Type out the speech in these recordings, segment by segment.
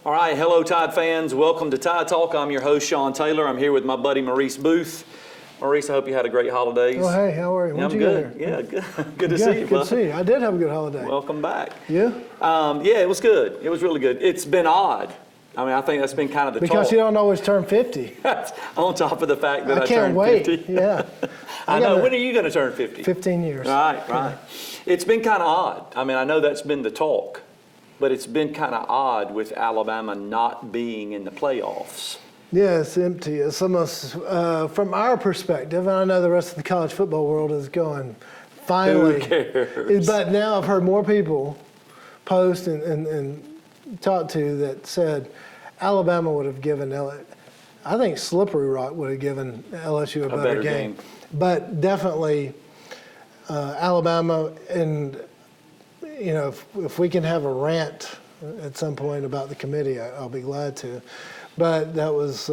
All right, hello Tide fans. Welcome to Tide Talk. I'm your host, Sean Taylor. I'm here with my buddy Maurice Booth. Maurice, I hope you had a great holidays. Oh, hey, how are you? Yeah, I'm good. Yeah, good to see you, Good bud. to see you. I did have a good holiday. Welcome back. Yeah? Yeah, it was good. It was really good. It's been odd. I mean, I think that's been kind of the Because talk. you don't always turn 50. On top of the fact that I can't turned wait. 50. Yeah. I know. When are you going to turn 50? 15 years. Right. It's been kind of odd. I mean, I know that's been the talk, but it's been kind of odd with Alabama not being in the playoffs. Yeah, it's empty. It's almost, from our perspective, and I know the rest of the college football world is going, finally. Who cares? But now I've heard more people post and talk to that said Alabama would have given, I think Slippery Rock would have given LSU a better game. But definitely Alabama, and you know, if we can have a rant at some point about the committee, I'll be glad to. But that was,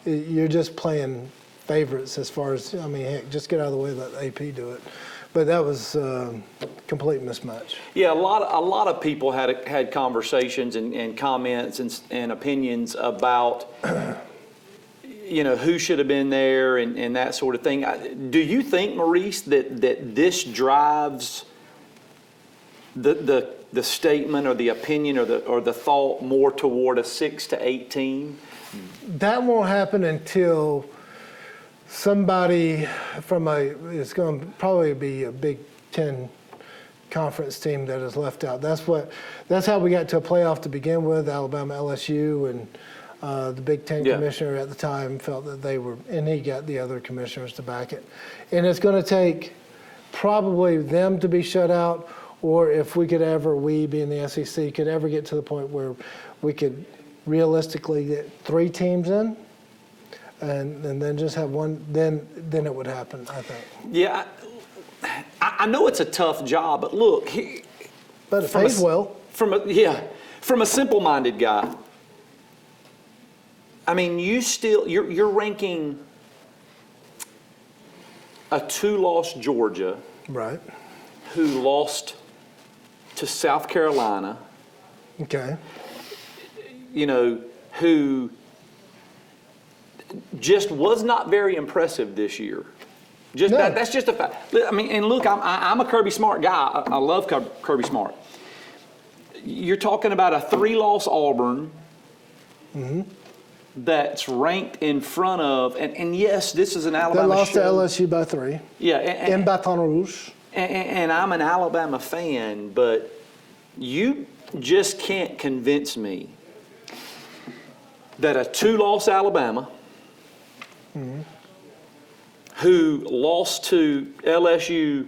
you're just playing favorites as far as, I mean, heck, just get out of the way and let AP do it. But that was complete mismatch. Yeah, a lot of people had conversations and comments and opinions about, you know, who should have been there and that sort of thing. Do you think, Maurice, that this drives the statement or the opinion or the thought more toward a 6 to 8 team? That won't happen until somebody from it's going to probably be a Big Ten conference team that is left out. That's how we got to a playoff to begin with. Alabama, LSU, and the Big Ten commissioner at the time felt that they were, and he got the other commissioners to back it. And it's going to take probably them to be shut out, or if we being the SEC, could ever get to the point where we could realistically get 3 teams in, and then just have one, then it would happen, I think. Yeah, I know it's a tough job, but look. But it pays well. From a simple-minded guy, I mean, you're ranking a 2-loss Georgia. Right. Who lost to South Carolina. Okay. You know, who just was not very impressive this year. That's just a fact. I mean, and look, I'm a Kirby Smart guy. I love Kirby Smart. You're talking about a 3-loss Auburn that's ranked in front of, and yes, this is an Alabama They lost show. to LSU by 3. Yeah. In Baton Rouge. And I'm an Alabama fan, but you just can't convince me that a 2-loss Alabama who lost to LSU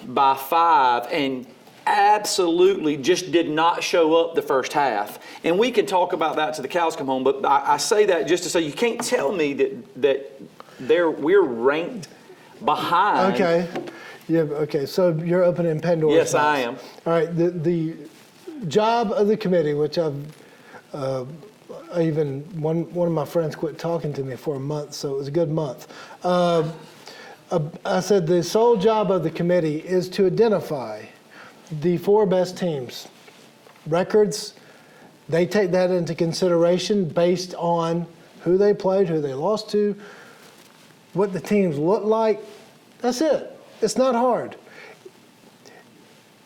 by 5 and absolutely just did not show up the first half. And we can talk about that till the cows come home, but I say that just to say you can't tell me that we're ranked behind. Okay. Yeah, okay, so you're opening Pandora's box. Yes, I am. All right, the job of the committee, which one of my friends quit talking to me for a month, so it was a good month. I said the sole job of the committee is to identify the 4 best teams. Records, they take that into consideration based on who they played, who they lost to, what the teams look like. That's it. It's not hard.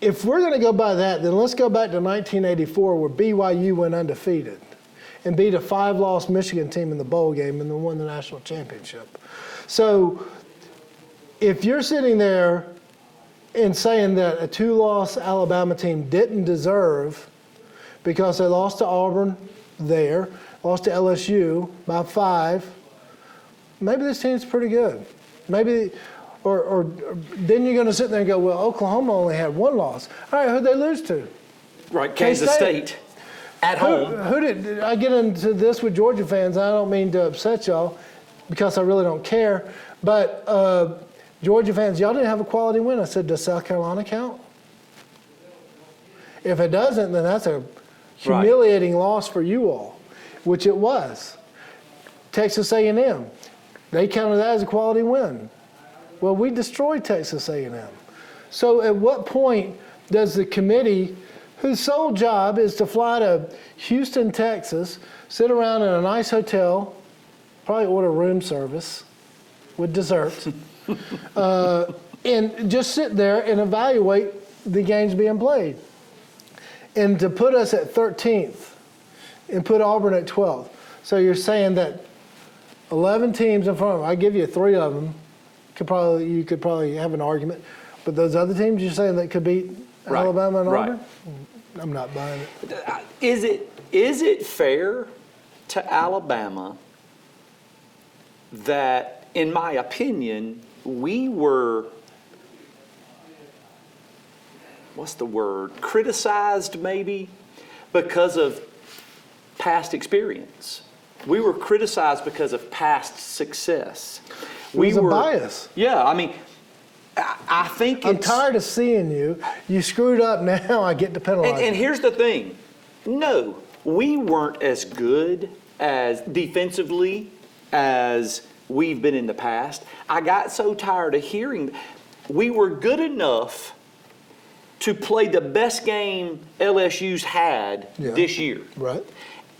If we're going to go by that, then let's go back to 1984 where BYU went undefeated and beat a 5-loss Michigan team in the bowl game and then won the national championship. So if you're sitting there and saying that a 2-loss Alabama team didn't deserve because they lost to Auburn there, lost to LSU by 5, maybe this team's pretty good. Maybe. Or then you're going to sit there and go, well, Oklahoma only had 1 loss. All right, who'd they lose to? Right, Kansas State. At home. Who did I get into this with Georgia fans? I don't mean to upset y'all because I really don't care. But Georgia fans, y'all didn't have a quality win. I said, does South Carolina count? If it doesn't, then that's a humiliating loss for you all, which it was. Texas A&M, they counted that as a quality win. Well, we destroyed Texas A&M. So at what point does the committee whose sole job is to fly to Houston, Texas, sit around in a nice hotel, probably order room service with dessert, and just sit there and evaluate the games being played. And to put us at 13th and put Auburn at 12th. So you're saying that 11 teams in front of them, I give you 3 of them, you could probably have an argument, but those other teams you're saying that could beat Alabama and Auburn? I'm not buying it. Is it fair to Alabama that, in my opinion, we were, criticized maybe because of past experience? We were criticized because of past success. It was a bias. Yeah, I mean, I think I'm tired of seeing you. You screwed up, now I get to penalize you. And here's the thing. No, we weren't as good as defensively as we've been in the past. I got so tired of hearing. We were good enough to play the best game LSU's had this year. Right.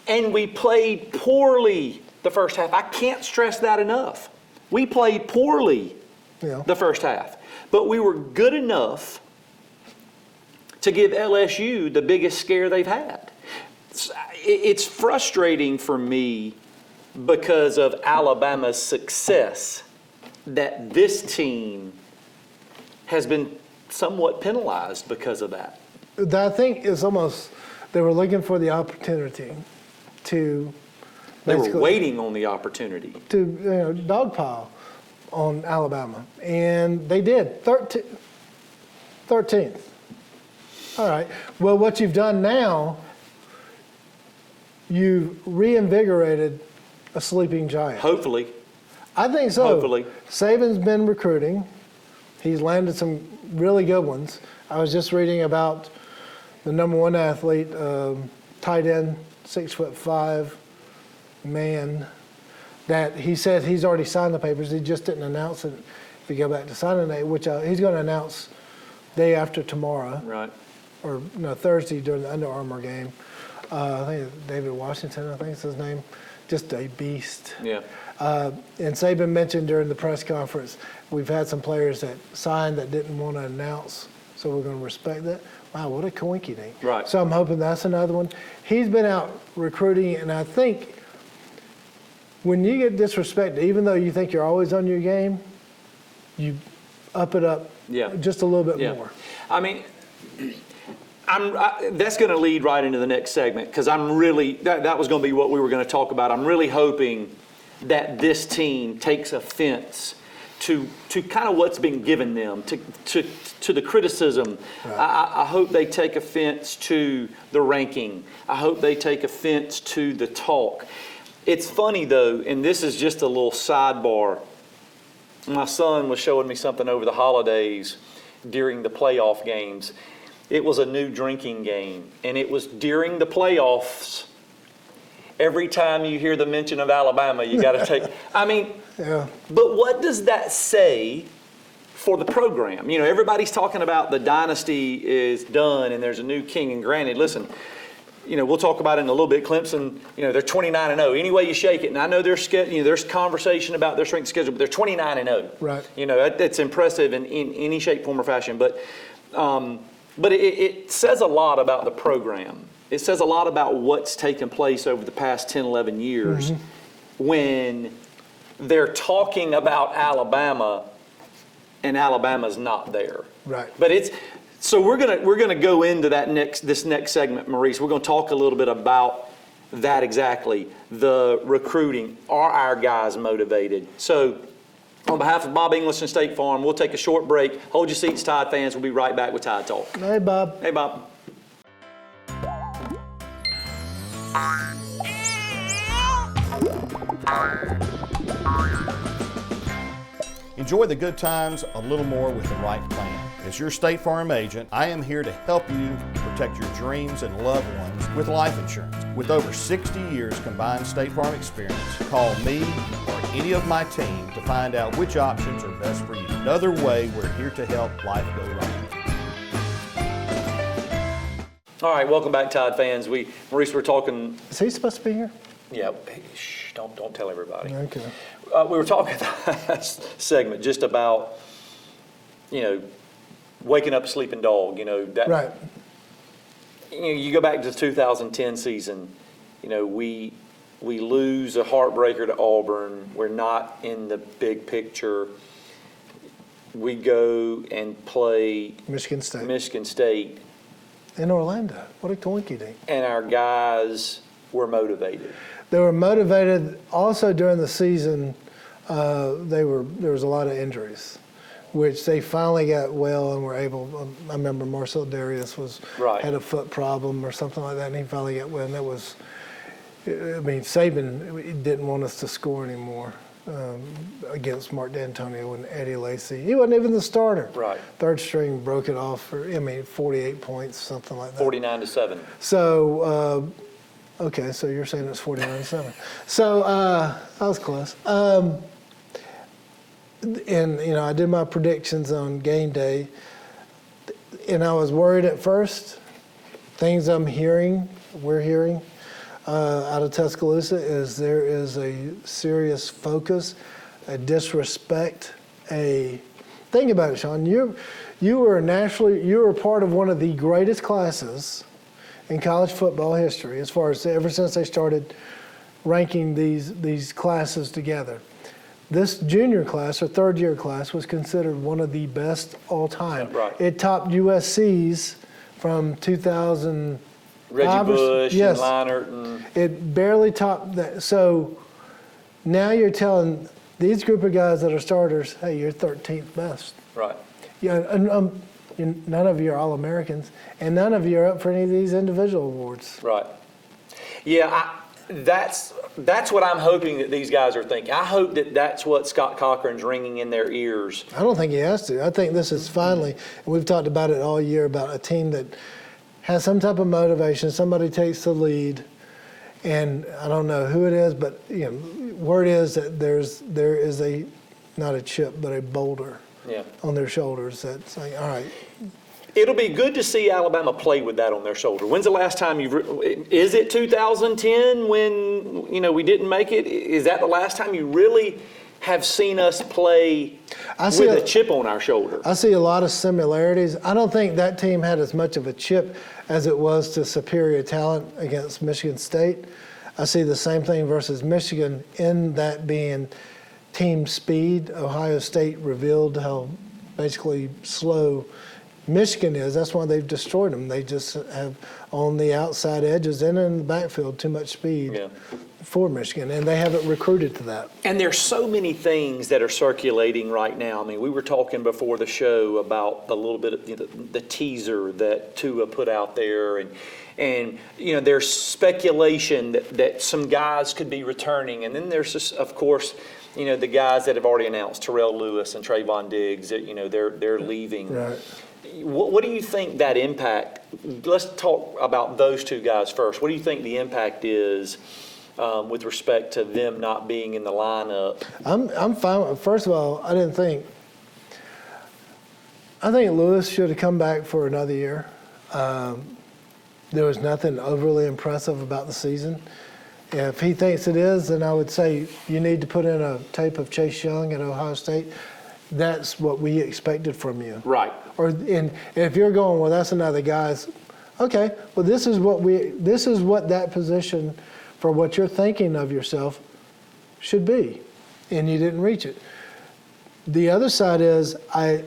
And we played poorly the first half. I can't stress that enough. We played poorly the first half. But we were good enough to give LSU the biggest scare they've had. It's frustrating for me because of Alabama's success that this team has been somewhat penalized because of that. I think it's almost, they were looking for the opportunity to They were waiting on the opportunity. to dogpile on Alabama, and they did. 13th. All right. Well, what you've done now, you've reinvigorated a sleeping giant. Hopefully. I think so. Hopefully. Saban's been recruiting. He's landed some really good ones. I was just reading about the number 1 athlete, tight end, 6'5" man, that he said he's already signed the papers. He just didn't announce it. If you go back to signing day, which he's going to announce day after tomorrow. Right. Or no, Thursday during the Under Armour game. I think it's David Washington, I think is his name. Just a beast. Yeah. And Saban mentioned during the press conference, we've had some players that signed that didn't want to announce, so we're going to respect that. Wow, what a coinky dink. Right. So I'm hoping that's another one. He's been out recruiting, and I think when you get disrespected, even though you think you're always on your game, you up it up just a little bit more. I mean, that's going to lead right into the next segment, because I'm really, that was going to be what we were going to talk about. I'm really hoping that this team takes offense to kind of what's been given them, to the criticism. Right. I hope they take offense to the ranking. I hope they take offense to the talk. It's funny, though, and this is just a little sidebar. My son was showing me something over the holidays during the playoff games. It was a new drinking game, and it was during the playoffs. Every time you hear the mention of Alabama, you got to take, I mean, but what does that say for the program? You know, everybody's talking about the dynasty is done and there's a new king, and granted, listen, you know, we'll talk about it in a little bit. Clemson, you know, they're 29-0. Any way you shake it, and I know there's conversation about their strength schedule, but they're 29-0. Right. You know, that's impressive in any shape, form, or fashion. But it says a lot about the program. It says a lot about what's taken place over the past 10, 11 years when they're talking about Alabama and Alabama's not there. Right. But so we're gonna go into this next segment, Maurice. We're gonna talk a little bit about that exactly. The recruiting. Are our guys motivated? So on behalf of Bob English and State Farm, we'll take a short break. Hold your seats, Tide fans. We'll be right back with Tide Talk. Hey, Bob. Hey, Bob. Enjoy the good times a little more with the right plan. As your State Farm agent, I am here to help you protect your dreams and loved ones with life insurance. With over 60 years combined State Farm experience, call me or any of my team to find out which options are best for you. Another way we're here to help life go right. All right, welcome back, Tide fans. Maurice, we're talking. Is he supposed to be here? Yeah, hey, shh, don't tell everybody. Okay. We were talking that segment just about, waking up a sleeping dog. That. Right. You go back to the 2010 season. We lose a heartbreaker to Auburn. We're not in the big picture. We go and play Michigan State. Michigan State. In Orlando. What a coinky dink. And our guys were motivated. They were motivated. Also during the season, there was a lot of injuries, which they finally got well and were able. I remember Marcel Darius had a foot problem or something like that, and he finally got well. And that was, Saban didn't want us to score anymore against Mark D'Antonio and Eddie Lacy. He wasn't even the starter. Right. Third string broke it off for 48 points, something like that. 49-7. So. Okay, so you're saying it's 49-7. So I was close. And I did my predictions on game day, and I was worried at first. Things we're hearing out of Tuscaloosa is there is a serious focus, a disrespect, think about it, Sean. You were part of one of the greatest classes in college football history, as far as ever since they started ranking these classes together. This junior class or third year class was considered one of the best all time. Right. It topped USC's from 2000. Reggie Bush yes. and Leinart. And It barely topped that. So now you're telling these group of guys that are starters, hey, you're 13th best. right. Yeah, and none of you are All-Americans, and none of you are up for any of these individual awards. Right. Yeah, that's what I'm hoping that these guys are thinking. I hope that that's what Scott Cochran's ringing in their ears. I don't think he has to. I think this is finally, and we've talked about it all year, about a team that has some type of motivation. Somebody takes the lead, and I don't know who it is, but word is that there is not a chip, but a boulder on their shoulders that's like, all right. It'll be good to see Alabama play with that on their shoulder. When's the last time is it 2010 when, we didn't make it? Is that the last time you really have seen us play with a chip on our shoulder? I see a lot of similarities. I don't think that team had as much of a chip as it was to superior talent against Michigan State. I see the same thing versus Michigan in that being team speed. Ohio State revealed how basically slow Michigan is. That's why they've destroyed them. They just have on the outside edges and in the backfield too much speed for Michigan, and they haven't recruited to that. And there's so many things that are circulating right now. I mean, we were talking before the show about a little bit of the teaser that Tua put out there, and there's speculation that some guys could be returning, and then there's just, of course, the guys that have already announced, Terrell Lewis and Trayvon Diggs, that they're leaving. Right. What do you think that impact? Let's talk about those two guys first. What do you think the impact is with respect to them not being in the lineup? I'm fine. First of all, I think Lewis should have come back for another year. There was nothing overly impressive about the season. If he thinks it is, then I would say you need to put in a tape of Chase Young at Ohio State. That's what we expected from you. Right. And if you're going, well, that's another guy's. Okay. Well, this is what that position for what you're thinking of yourself should be, and you didn't reach it. The other side is I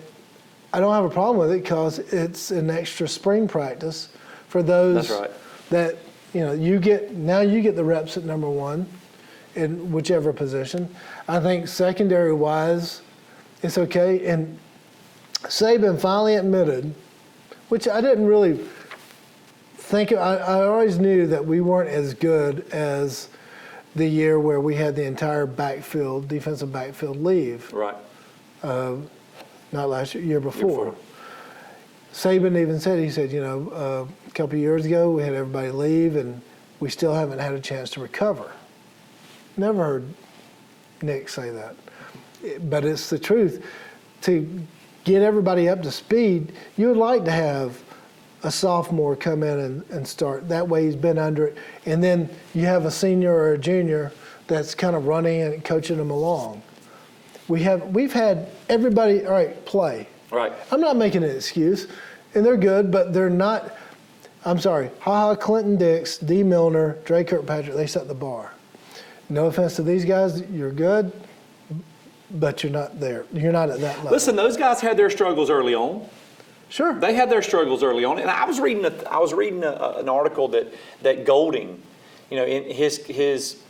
don't have a problem with it because it's an extra spring practice for those That's right. that you get the reps at number one in whichever position. I think secondary wise, it's okay. And Saban finally admitted, which I didn't really think of, I always knew that we weren't as good as the year where we had the entire defensive backfield leave. Right. Not last year before. Saban even said, a couple of years ago we had everybody leave and we still haven't had a chance to recover. Never heard Nick say that. But it's the truth. To get everybody up to speed, you would like to have a sophomore come in and start. That way he's been under it. And then you have a senior or a junior that's kind of running and coaching them along. We've had everybody, all right, play. Right. I'm not making an excuse. And they're good, but they're not. I'm sorry. Clinton Dix, D. Milner, Dre Kirkpatrick, they set the bar. No offense to these guys, you're good, but you're not there. You're not at that level. Listen, those guys had their struggles early on. Sure. They had their struggles early on, and I was reading an article that Golding, in his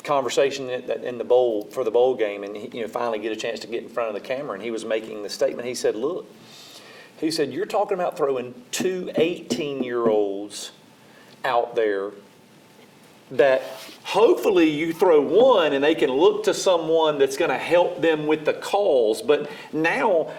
conversation in the bowl for the bowl game, and he, finally get a chance to get in front of the camera, and he was making the statement. He said, "Look," he said, "you're talking about throwing two 18-year-olds out there that hopefully you throw one and they can look to someone that's going to help them with the calls, but now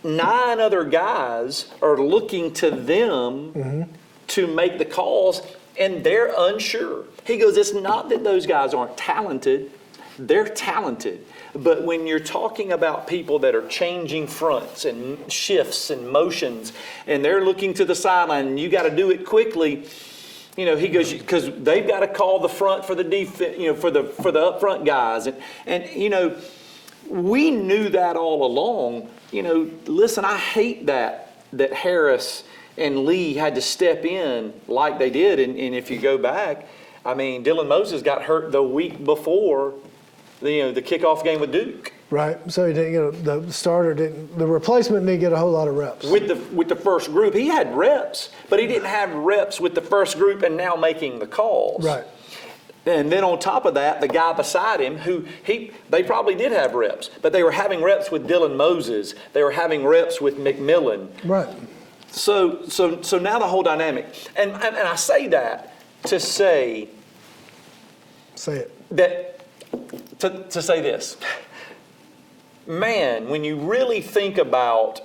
9 other guys are looking to them to make the calls, and they're unsure." He goes, "It's not that those guys aren't talented. They're talented. But when you're talking about people that are changing fronts and shifts and motions, and they're looking to the sideline, and you got to do it quickly," he goes, because they've got to call the front for the defense, for the up front guys. And we knew that all along. Listen, I hate that Harris and Lee had to step in like they did. And if you go back, I mean, Dylan Moses got hurt the week before the kickoff game with Duke. Right. So he didn't get the replacement didn't get a whole lot of reps. With the first group, he had reps, but he didn't have reps with the first group and now making the calls. Right. And then on top of that, the guy beside him, they probably did have reps, but they were having reps with Dylan Moses. They were having reps with McMillan. Right. So now the whole dynamic, and I say that to say. Say it. That to say this. Man, when you really think about,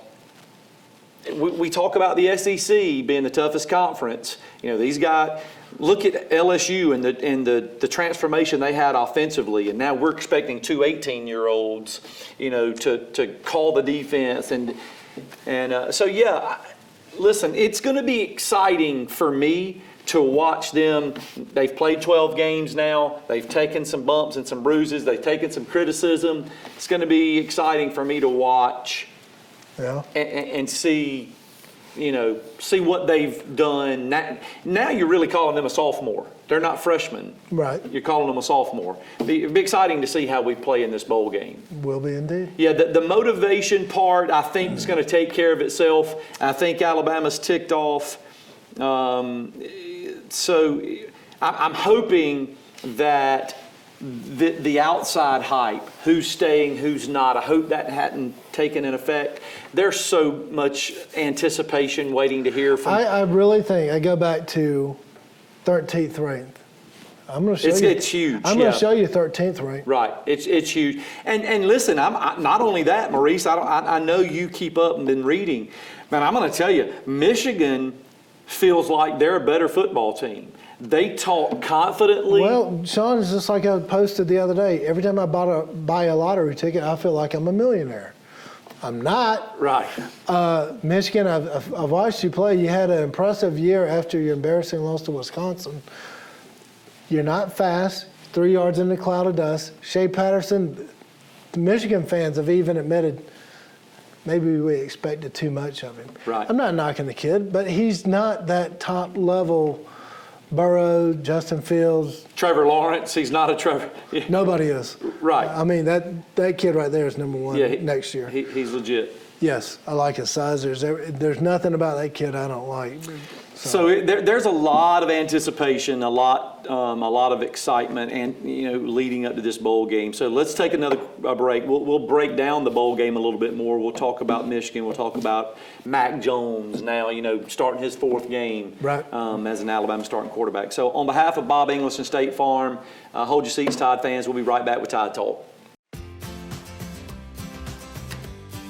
we talk about the SEC being the toughest conference. These guys, look at LSU and the transformation they had offensively, and now we're expecting two 18-year-olds, to call the defense, and so yeah. Listen, it's going to be exciting for me to watch them. They've played 12 games now. They've taken some bumps and some bruises. They've taken some criticism. It's going to be exciting for me to watch and see, see what they've done. Now you're really calling them a sophomore. They're not freshmen. Right. You're calling them a sophomore. It'll be exciting to see how we play in this bowl game. Will be indeed. Yeah, the motivation part, I think, is going to take care of itself. I think Alabama's ticked off. So I'm hoping that the outside hype, who's staying, who's not, I hope that hadn't taken an effect. There's so much anticipation waiting to hear from. I really think, I go back to 13th ranked. I'm going to show you. It's huge. I'm going to show you 13th ranked. Right. It's huge. And listen, I'm not only that, Maurice. I know you keep up and been reading. Man, I'm going to tell you, Michigan feels like they're a better football team. They talk confidently. Well, Sean, it's just like I posted the other day. Every time I buy a lottery ticket, I feel like I'm a millionaire. I'm not. Right. Michigan, I've watched you play. You had an impressive year after your embarrassing loss to Wisconsin. You're not fast, 3 yards in the cloud of dust. Shea Patterson, the Michigan fans have even admitted maybe we expected too much of him. Right. I'm not knocking the kid, but he's not that top level Burrow, Justin Fields. Trevor Lawrence, he's not a Trevor. Yeah. Nobody is. Right. I mean, that kid right there is number one next year. He's legit. Yes, I like his size. There's nothing about that kid I don't like. So there's a lot of anticipation, a lot of excitement, and leading up to this bowl game. So let's take another break. We'll break down the bowl game a little bit more. We'll talk about Michigan. We'll talk about Mac Jones now, starting his 4th game as an Alabama starting quarterback. So on behalf of Bob English and State Farm, hold your seats, Tide fans. We'll be right back with Tide Talk.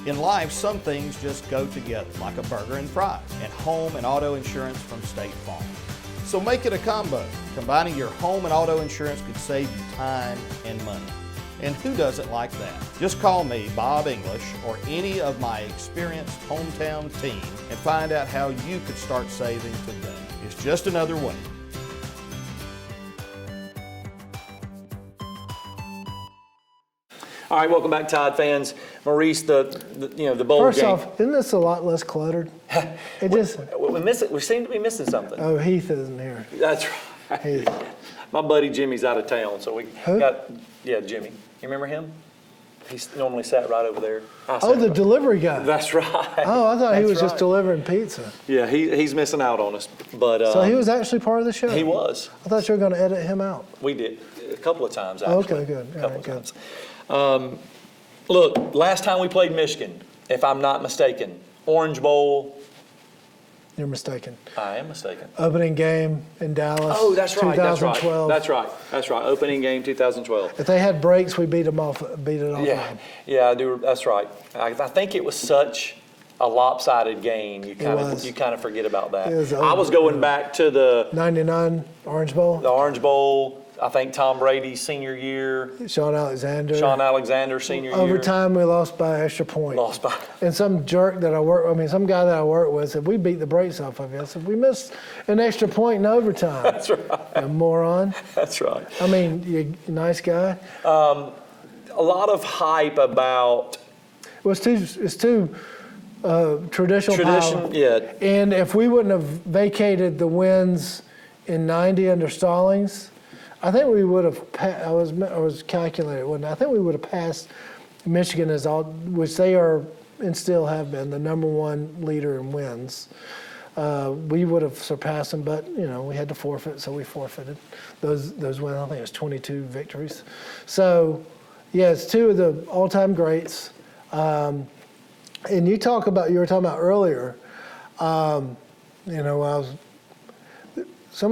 In life, some things just go together, like a burger and fries, and home and auto insurance from State Farm. So make it a combo. Combining your home and auto insurance could save you time and money. And who doesn't like that? Just call me, Bob English, or any of my experienced hometown team and find out how you could start saving today. It's just another way. All right, welcome back, Tide fans. Maurice, the bowl First game. off, isn't this a lot less cluttered? It just, We seem to be missing something. oh, Heath isn't here. That's right. Heath. My buddy Jimmy's out of town, so we Who? Jimmy. You remember him? He's normally sat right over there. Oh, the delivery guy. That's right. Oh, I thought he That's was just right. delivering pizza. Yeah, he's missing out on us, but So he was actually part of the show? he was. I thought you were going to edit him out. We did a couple of times Oh, actually. okay, good. A All couple right, good. of times. Look, last time we played Michigan, if I'm not mistaken, Orange Bowl. You're mistaken. I am mistaken. Opening game in Dallas. Oh, that's right. 2012. That's right. Opening game 2012. If they had breaks, we beat it off. Yeah, yeah, I do. That's right. I think it was such a lopsided game. You was. kind of forget about that. It was I was going back to the 99 Orange Bowl. Orange Bowl. I think Tom Brady's senior year, Sean Alexander. senior year. Overtime, we lost by an extra point. Lost by. And some jerk that some guy that I work with said, we beat the brakes off of you. I said, we missed an extra point in overtime. That's right. You moron. That's right. I mean, you nice guy. A lot of hype about Well, it's too traditional tradition. power. Yeah. And if we wouldn't have vacated the wins in 90 under Stallings, I think we would have. I was calculating, wasn't I? I think we would have passed Michigan which they are and still have been the number one leader in wins. We would have surpassed them, but we had to forfeit, so we forfeited those wins. I think it was 22 victories. So, yeah, it's two of the all-time greats. And you were talking about earlier. Some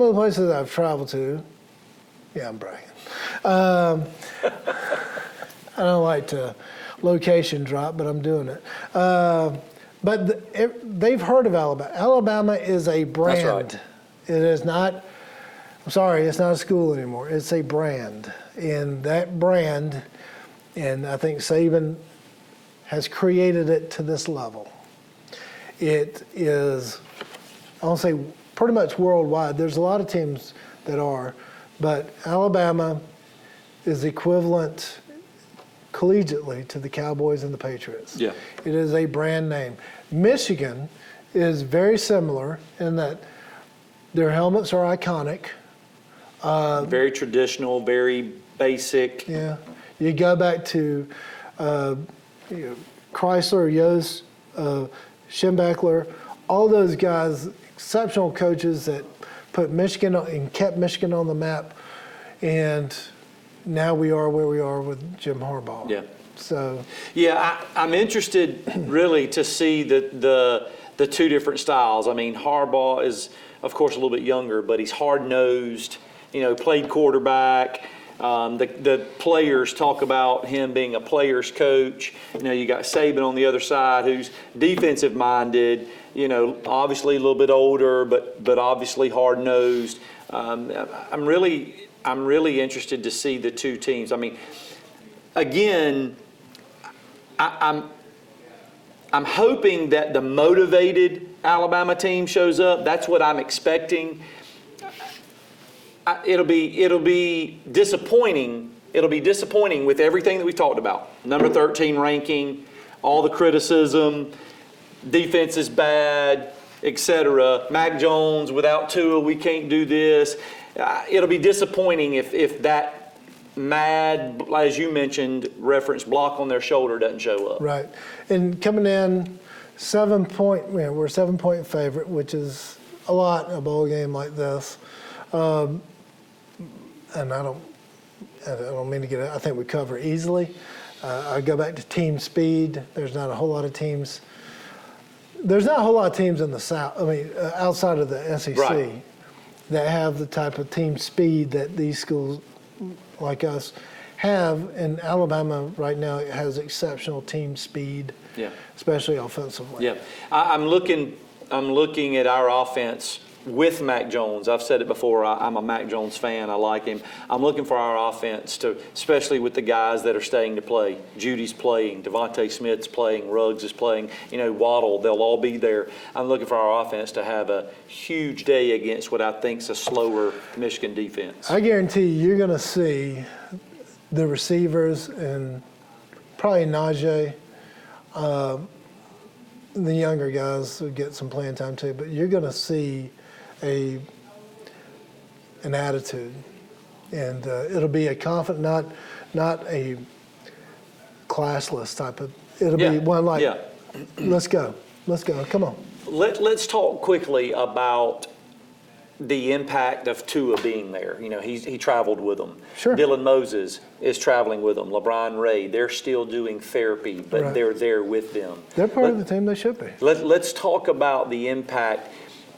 of the places I've traveled to. Yeah, I'm bragging. I don't like to location drop, but I'm doing it. But they've heard of Alabama. Alabama is a brand. That's right. It is not, I'm sorry, it's not a school anymore. It's a brand. And that brand, and I think Saban has created it to this level. It is, I won't say pretty much worldwide. There's a lot of teams that are, but Alabama is equivalent collegiately to the Cowboys and the Patriots. Yeah. It is a brand name. Michigan is very similar in that their helmets are iconic. Very traditional, very basic. Yeah. You go back to Chrysler, Yost, Schembechler, all those guys, exceptional coaches that put Michigan and kept Michigan on the map, and now we are where we are with Jim Harbaugh. Yeah. So. Yeah, I'm interested really to see the two different styles. I mean, Harbaugh is, of course, a little bit younger, but he's hard-nosed. Played quarterback. The players talk about him being a player's coach. You got Saban on the other side, who's defensive-minded. Obviously a little bit older, but obviously hard-nosed. I'm really interested to see the two teams. I mean, again, I'm hoping that the motivated Alabama team shows up. That's what I'm expecting. It'll be disappointing. It'll be disappointing with everything that we talked about. Number 13 ranking, all the criticism, defense is bad, etc. Mac Jones, without Tua, we can't do this. It'll be disappointing if that mad, as you mentioned, reference block on their shoulder doesn't show up. Right. And coming in, 7-point, we're a 7-point favorite, which is a lot in a bowl game like this. And I don't mean to get it. I think we cover easily. I go back to team speed. There's not a whole lot of teams. There's not a whole lot of teams in the South. I mean, outside of the SEC, Right. that have the type of team speed that these schools like us have. And Alabama right now has exceptional team speed, Yeah. especially offensively. Yeah, I'm looking at our offense with Mac Jones. I've said it before, I'm a Mac Jones fan. I like him. I'm looking for our offense to, especially with the guys that are staying to play. Judy's playing, Devontae Smith's playing, Ruggs is playing, Waddle, they'll all be there. I'm looking for our offense to have a huge day against what I think's a slower Michigan defense. I guarantee you're going to see the receivers and probably Najee, the younger guys will get some playing time too, but you're going to see an attitude, and it'll be a confident, not a classless type of. It'll be one like, let's go, come on. Let's talk quickly about the impact of Tua being there. He traveled with them. Sure. Dylan Moses is traveling with them. LeBron Ray, they're still doing therapy, but Right. they're there with them. They're part of the team. They should be. Let's talk about the impact.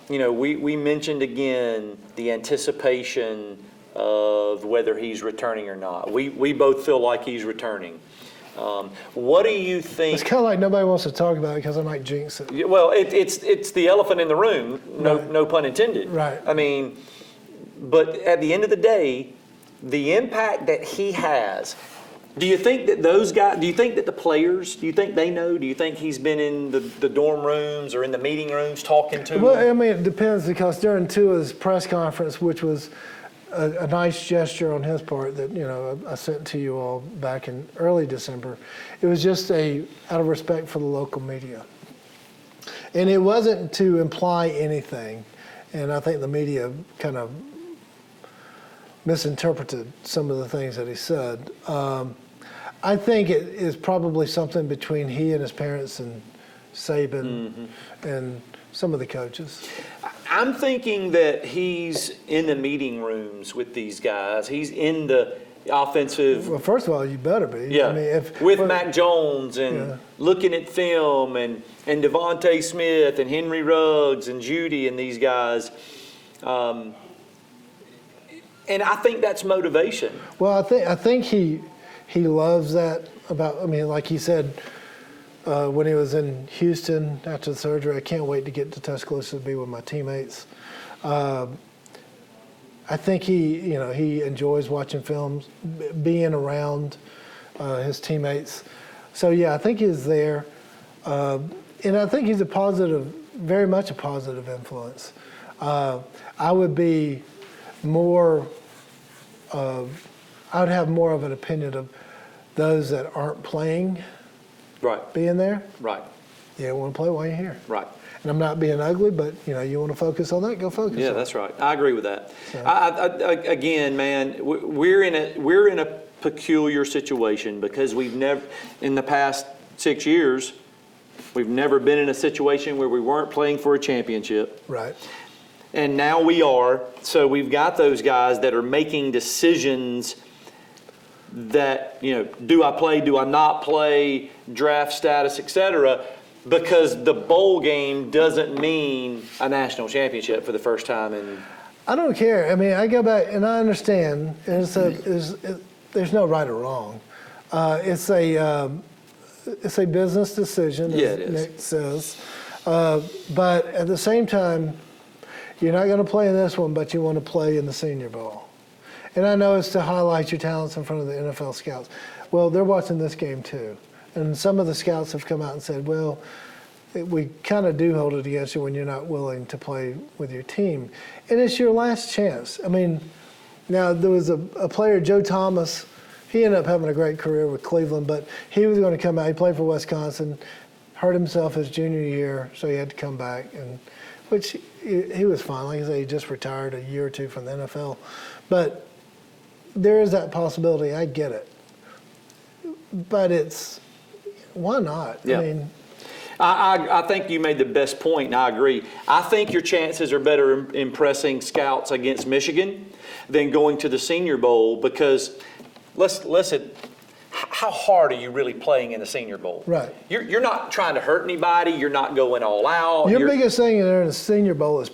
We mentioned again the anticipation of whether he's returning or not. We both feel like he's returning. What do you think? It's kind of like nobody wants to talk about it because I might jinx it. Well, it's the elephant in the room, no pun intended. Right. I mean, but at the end of the day, the impact that he has, do you think that those guys, do you think that the players, do you think they know? Do you think he's been in the dorm rooms or in the meeting rooms talking to Well, them? I mean, it depends because during Tua's press conference, which was a nice gesture on his part that, I sent to you all back in early December, it was just out of respect for the local media. And it wasn't to imply anything. And I think the media kind of misinterpreted some of the things that he said. I think it is probably something between he and his parents and Saban and some of the coaches. I'm thinking that he's in the meeting rooms with these guys. He's in the offensive. Well, first of all, you better be. Yeah, I mean, with Mac Jones and looking at film and Devontae Smith and Henry Ruggs and Judy and these guys. And I think that's motivation. Well, I think he loves that about. I mean, like he said when he was in Houston after the surgery, I can't wait to get to Tuscaloosa to be with my teammates. I think he enjoys watching films, being around his teammates. So yeah, I think he's there, and I think he's very much a positive influence. I would be more. I would have more of an opinion of those that aren't playing. Right. Being there. Right. You want to play while you're here. Right. And I'm not being ugly, but you want to focus on that, go focus. Yeah, on that's it. right. I agree with that. So. Again, man, we're in a peculiar situation because we've never, in the past 6 years, we've never been in a situation where we weren't playing for a championship. Right. And now we are. So we've got those guys that are making decisions that, do I play, do I not play, draft status, et cetera, because the bowl game doesn't mean a national championship for the first time in. I don't care. I mean, I go back and I understand. There's no right or wrong. It's a business decision, as Nick says. But at the same time, you're not going to play in this one, but you want to play in the Senior Bowl. And I know it's to highlight your talents in front of the NFL scouts. Well, they're watching this game too. And some of the scouts have come out and said, well, we kind of do hold it against you when you're not willing to play with your team. And it's your last chance. I mean, now there was a player, Joe Thomas. He ended up having a great career with Cleveland, but he was going to come out. He played for Wisconsin, hurt himself his junior year, so he had to come back, and which he was fine. Like I say, he just retired a year or two from the NFL. But there is that possibility. I get it. But why not? Yeah. I mean, I think you made the best point, and I agree. I think your chances are better impressing scouts against Michigan than going to the Senior Bowl because, listen, how hard are you really playing in the Senior Bowl? Right. You're not trying to hurt anybody. You're not going all out. Your biggest thing in there in the Senior Bowl is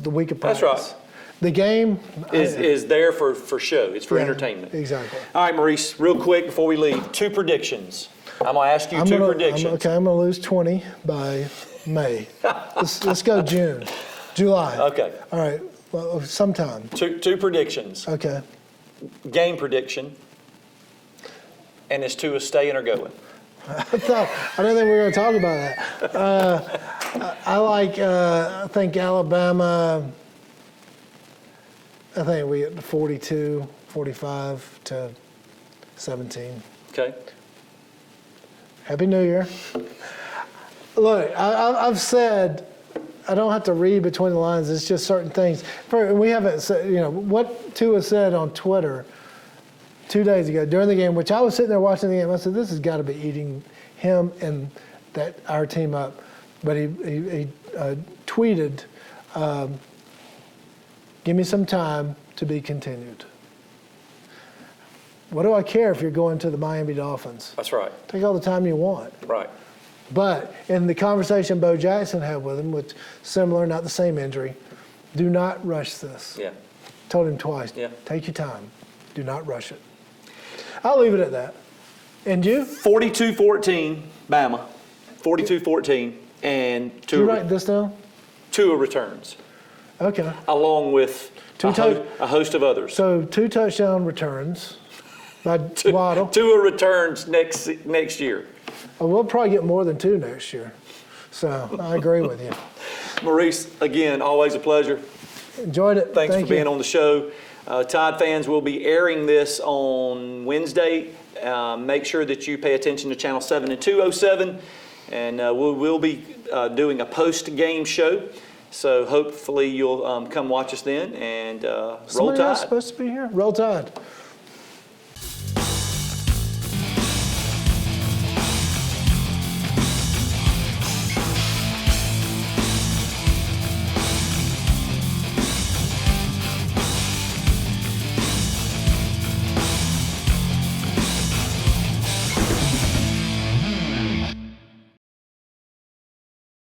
the week of practice. That's right. The game is there for show. It's for entertainment. Exactly. All right, Maurice, real quick before we leave, 2 predictions. I'm going to ask you 2 predictions. I'm going to lose 20 by May. Let's go June. July. Okay. All right. Well, sometime. Two predictions. Okay. Game prediction. And is Tua staying or going? I didn't think we were going to talk about that. I think Alabama, I think we get 42, 45 to 17. Okay. Happy New Year. Look, I've said, I don't have to read between the lines. It's just certain things. We haven't said, what Tua said on Twitter 2 days ago during the game, which I was sitting there watching the game. I said, this has got to be eating him and our team up. But he tweeted, give me some time to be continued. What do I care if you're going to the Miami Dolphins? That's right. Take all the time you want. Right. But in the conversation Bo Jackson had with him, which similar, not the same injury, do not rush this. Yeah. Told him twice. Yeah. Take your time. Do not rush it. I'll leave it at that. And you? 42-14, Bama. 42-14, and Did Tua you write this down? Tua returns, Okay. along with a host of others. So 2 touchdown returns by Waddle. Tua returns next year. Oh, we'll probably get more than 2 next year. So I agree with you. Maurice, again, always a pleasure. Enjoyed it. Thanks Thank for being you. on the show. Tide fans will be airing this on Wednesday. Make sure that you pay attention to Channel 7 and 207. And we'll be doing a post-game show. So hopefully you'll come watch us then and roll Somebody else Tide. supposed to be here? Roll Tide.